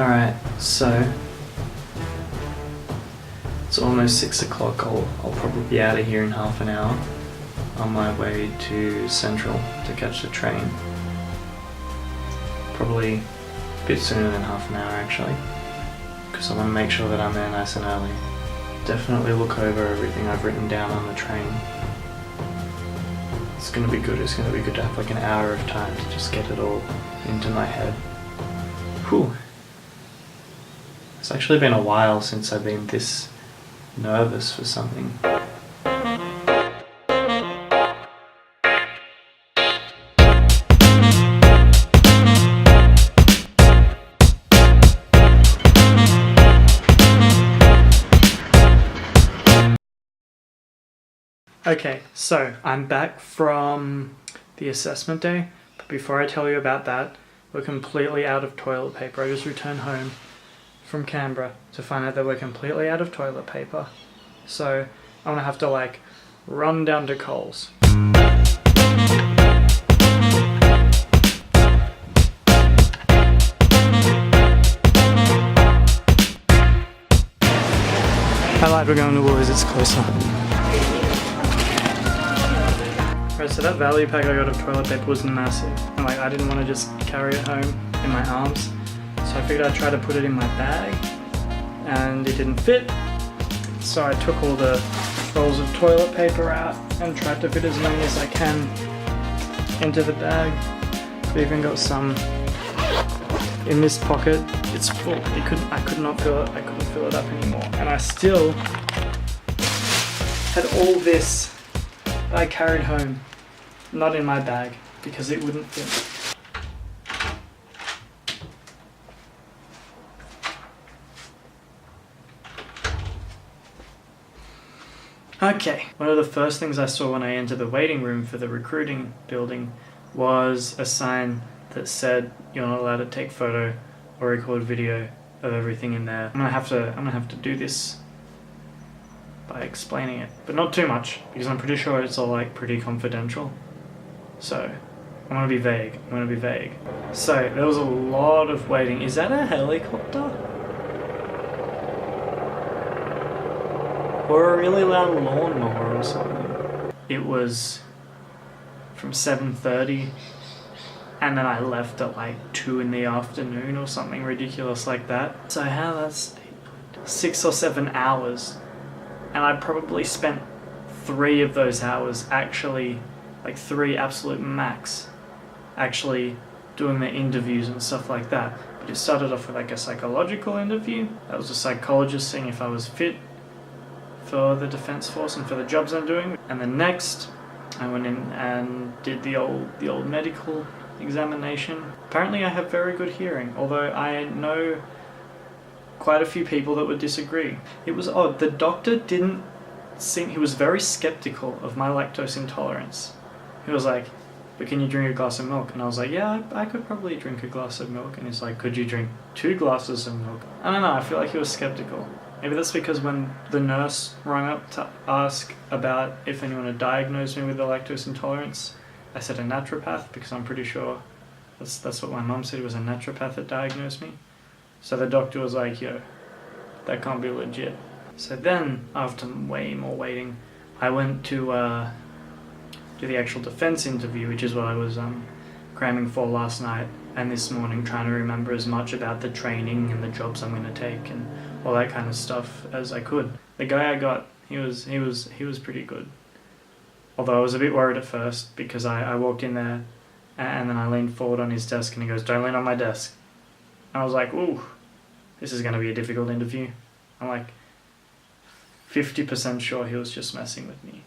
Alright, so it's almost 6 o'clock. I'll probably be out of here in half an hour on my way to Central to catch the train. Probably a bit sooner than half an hour actually, because I want to make sure that I'm there nice and early. Definitely look over everything I've written down on the train. It's gonna be good. It's gonna be good to have like an hour of time to just get it all into my head. Whew. It's actually been a while since I've been this nervous for something. Okay, so I'm back from the assessment day, but before I tell you about that, we're completely out of toilet paper. I just returned home from Canberra to find out that we're completely out of toilet paper. So I'm gonna have to like run down to Coles. I lied, we're going to Woolies, it's closer. Right, so that value pack I got of toilet paper was massive, and like I didn't want to just carry it home in my arms, so I figured I'd try to put it in my bag, and it didn't fit. So I took all the rolls of toilet paper out and tried to fit as many as I can into the bag. I've even got some in this pocket. It's full. I could not fill it. I couldn't fill it up anymore, and I still had all this that I carried home. Not in my bag, because it wouldn't fit. Okay, one of the first things I saw when I entered the waiting room for the recruiting building was a sign that said you're not allowed to take photo or record video of everything in there. I'm gonna have to do this by explaining it, but not too much, because I'm pretty sure it's all like pretty confidential. So I'm gonna be vague. So there was a lot of waiting. Is that a helicopter? Or a really loud lawnmower or something? It was from 7:30, and then I left at like 2 in the afternoon or something ridiculous like that. So that's 6 or 7 hours. And I probably spent 3 of those hours actually, like 3 absolute max, actually doing the interviews and stuff like that. But it started off with like a psychological interview. That was a psychologist seeing if I was fit for the Defence Force and for the jobs I'm doing. And then next, I went in and did the old medical examination. Apparently I have very good hearing, although I know quite a few people that would disagree. It was odd. The doctor didn't seem... He was very skeptical of my lactose intolerance. He was like, but can you drink a glass of milk? And I was like, yeah, I could probably drink a glass of milk. And he's like, could you drink 2 glasses of milk? I don't know, I feel like he was skeptical. Maybe that's because when the nurse rang up to ask about if anyone had diagnosed me with the lactose intolerance, I said a naturopath, because I'm pretty sure that's what my mum said, was a naturopath that diagnosed me. So the doctor was like, yo, that can't be legit. So then, after way more waiting, I went to do the actual defence interview, which is what I was cramming for last night and this morning, trying to remember as much about the training and the jobs I'm going to take and all that kind of stuff as I could. The guy I got, he was pretty good. Although I was a bit worried at first, because I walked in there and then I leaned forward on his desk and he goes, don't lean on my desk. And I was like, ooh, this is going to be a difficult interview. I'm like 50% sure he was just messing with me.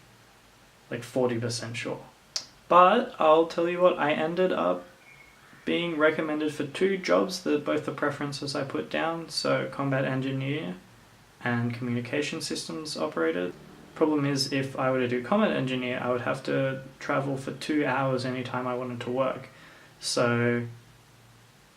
Like 40% sure. But I'll tell you what, I ended up being recommended for 2 jobs, both the preferences I put down, so combat engineer and communication systems operator. Problem is, if I were to do combat engineer, I would have to travel for 2 hours anytime I wanted to work. So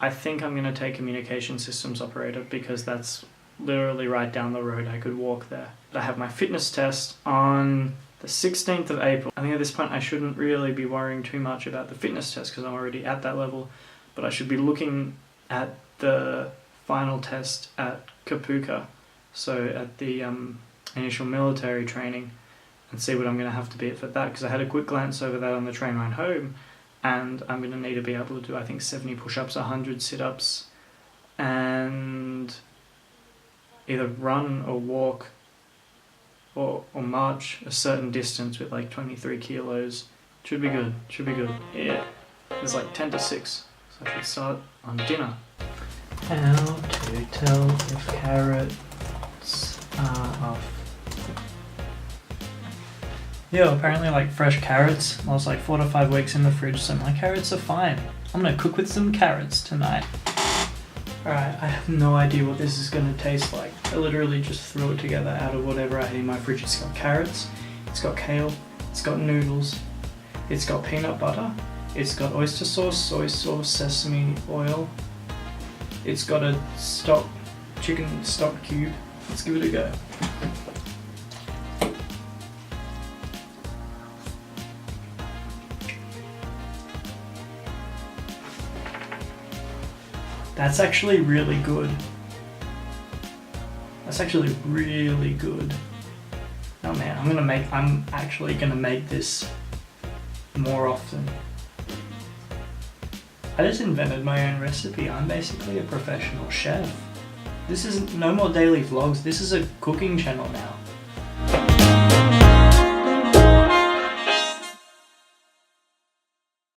I think I'm going to take communication systems operator, because that's literally right down the road. I could walk there. But I have my fitness test on the 16th of April. I think at this point I shouldn't really be worrying too much about the fitness test, because I'm already at that level, but I should be looking at the final test at Kapuka, so at the initial military training, and see what I'm going to have to beat for that, because I had a quick glance over that on the train ride home, and I'm going to need to be able to do, I think, 70 push-ups, 100 sit-ups, and either run or walk or march a certain distance with like 23 kilos. Should be good, should be good. Yeah, it's like 10 to 6, so I should start on dinner. How to tell if carrots are off. Yeah, apparently like fresh carrots. I was like 4 to 5 weeks in the fridge, so my carrots are fine. I'm gonna cook with some carrots tonight. Alright, I have no idea what this is gonna taste like. I literally just threw it together out of whatever I had in my fridge. It's got carrots, it's got kale, it's got noodles, it's got peanut butter, it's got oyster sauce, soy sauce, sesame oil, it's got a chicken stock cube. Let's give it a go. That's actually really good. That's actually really good. Oh man, I'm actually gonna make this more often. I just invented my own recipe. I'm basically a professional chef. This isn't no more daily vlogs. This is a cooking channel now.